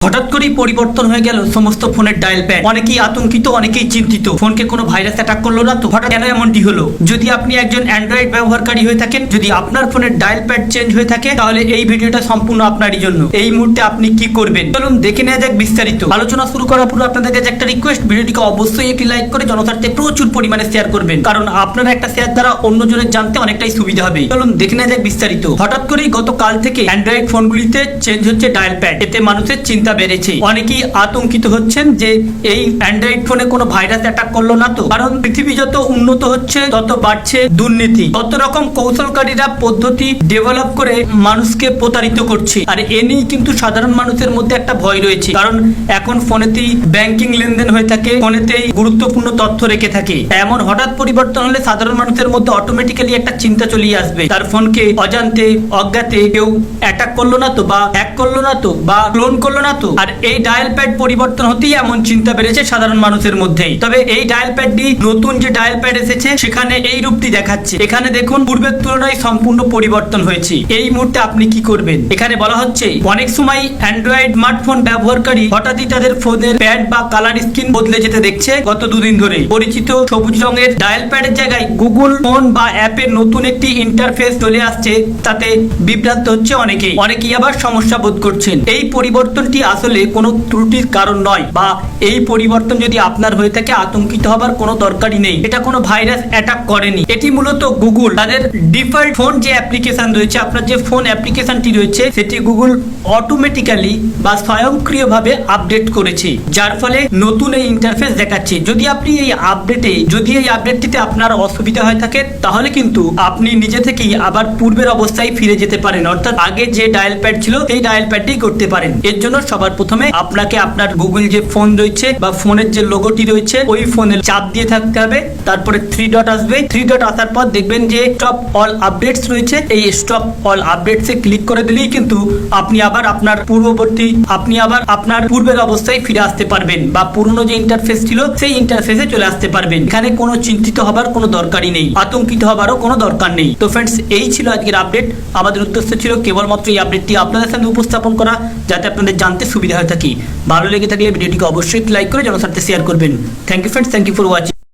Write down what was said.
হঠাৎ করেই পরিবর্তন হয়ে গেল সমস্ত ফোনের ডায়াল প্যাড। অনেকেই আতঙ্কিত, অনেকেই চিন্তিত, ফোনকে কোনো ভাইরাস অ্যাটাক করলো না তো? হঠাৎ কেন এমনটি হলো? যদি আপনি একজন অ্যান্ড্রয়েড ব্যবহারকারী হয়ে থাকেন, যদি আপনার ফোনের ডায়াল প্যাড চেঞ্জ হয়ে থাকে, তাহলে এই ভিডিওটা সম্পূর্ণ আপনারই জন্য। এই মুহূর্তে আপনি কি করবেন চলুন দেখে নেওয়া যাক বিস্তারিত। আলোচনা শুরু করার পূর্বে আপনাদের কাছে একটা রিকোয়েস্ট, ভিডিওটিকে অবশ্যই একটি লাইক করে জনস্বার্থে প্রচুর পরিমাণে শেয়ার করবেন, কারণ আপনারা একটা শেয়ার দ্বারা অন্যজনের জানতে অনেকটাই সুবিধা হবে। চলুন দেখে নেওয়া যাক বিস্তারিত। হঠাৎ করেই গতকাল থেকে অ্যান্ড্রয়েড ফোনগুলিতে চেঞ্জ হচ্ছে ডায়াল প্যাড। এতে মানুষের চিন্তা বেড়েছে। অনেকেই আতঙ্কিত হচ্ছেন যে এই অ্যান্ড্রয়েড ফোনে কোনো ভাইরাস অ্যাটাক করলো না তো? কারণ পৃথিবী যত উন্নত হচ্ছে তত বাড়ছে দুর্নীতি, কত রকম কৌশলকারীরা পদ্ধতি ডেভেলপ করে মানুষকে প্রতারিত করছে। আর এ নিয়ে কিন্তু সাধারণ মানুষের মধ্যে একটা ভয় রয়েছে, কারণ এখন ফোনেতেই ব্যাংকিং লেনদেন হয়ে থাকে, ফোনেতেই গুরুত্বপূর্ণ তথ্য রেখে থাকে। এমন হঠাৎ পরিবর্তন হলে সাধারণ মানুষের মধ্যে অটোমেটিক্যালি একটা চিন্তা চলে আসবে, তার ফোনকে অজান্তে অজ্ঞাতে কেউ অ্যাটাক করলো না তো, বা হ্যাক করলো না তো, বা ক্লোন করলো না তো? আর এই ডায়াল প্যাড পরিবর্তন হতেই এমন চিন্তা বেড়েছে সাধারণ মানুষের মধ্যেই। তবে এই ডায়াল প্যাডটি, নতুন যে ডায়াল প্যাড এসেছে, সেখানে এই রূপটি দেখাচ্ছে। এখানে দেখুন পূর্বের তুলনায় সম্পূর্ণ পরিবর্তন হয়েছে। এই মুহূর্তে আপনি কি করবেন? এখানে বলা হচ্ছে অনেক সময় অ্যান্ড্রয়েড স্মার্টফোন ব্যবহারকারী হঠাৎই তাদের ফোনের প্যাড বা কালার স্ক্রিন বদলে যেতে দেখছে গত দুদিন ধরে। পরিচিত সবুজ রঙের ডায়াল প্যাডের জায়গায় গুগল ফোন বা অ্যাপের নতুন একটি ইন্টারফেস চলে আসছে, তাতে বিভ্রান্ত হচ্ছে অনেকেই আবার সমস্যা বোধ করছেন। এই পরিবর্তনটি আসলে কোনো ত্রুটির কারণ নয়, বা এই পরিবর্তন যদি আপনার হয়ে থাকে আতঙ্কিত হবার কোনো দরকারই নেই। এটা কোনো ভাইরাস অ্যাটাক করেনি। এটি মূলত গুগল তাদের ডিফল্ট ফোন যে অ্যাপ্লিকেশন রয়েছে, আপনার যে ফোন অ্যাপ্লিকেশনটি রয়েছে, সেটি গুগল অটোমেটিক্যালি বা স্বয়ংক্রিয়ভাবে আপডেট করেছে, যার ফলে নতুন এই ইন্টারফেস দেখাচ্ছে। যদি এই আপডেটটিতে আপনার অসুবিধা হয়ে থাকে, তাহলে কিন্তু আপনি নিজে থেকেই আবার পূর্বের অবস্থায় ফিরে যেতে পারেন, অর্থাৎ আগে যে ডায়াল প্যাড ছিল সেই ডায়াল প্যাডটি করতে পারেন। এর জন্য সবার প্রথমে আপনাকে আপনার গুগল যে ফোন রয়েছে বা ফোনের যে লোগোটি রয়েছে, ওই ফোনের চাপ দিয়ে থাকতে হবে। তারপরে 3 ডট আসবে। 3 ডট আসার পর দেখবেন যে স্টপ অল আপডেটস রয়েছে। এই স্টপ অল আপডেটসে ক্লিক করে দিলেই কিন্তু আপনি আবার আপনার পূর্বের অবস্থায় ফিরে আসতে পারবেন, বা পুরনো যে ইন্টারফেস ছিল সেই ইন্টারফেসে চলে আসতে পারবেন। এখানে কোনো চিন্তিত হবার কোনো দরকারই নেই, আতঙ্কিত হবারও কোনো দরকার নেই। তো ফ্রেন্ডস, এই ছিল আজকের আপডেট। আমাদের উদ্দেশ্য ছিল কেবলমাত্র এই আপডেটটি আপনাদের সামনে উপস্থাপন করা, যাতে আপনাদের জানতে সুবিধা হয়ে থাকে। ভালো লেগে থাকলে ভিডিওটিকে অবশ্যই লাইক করে জনস্বার্থে শেয়ার করবেন। Thank you friends, thank you for watching.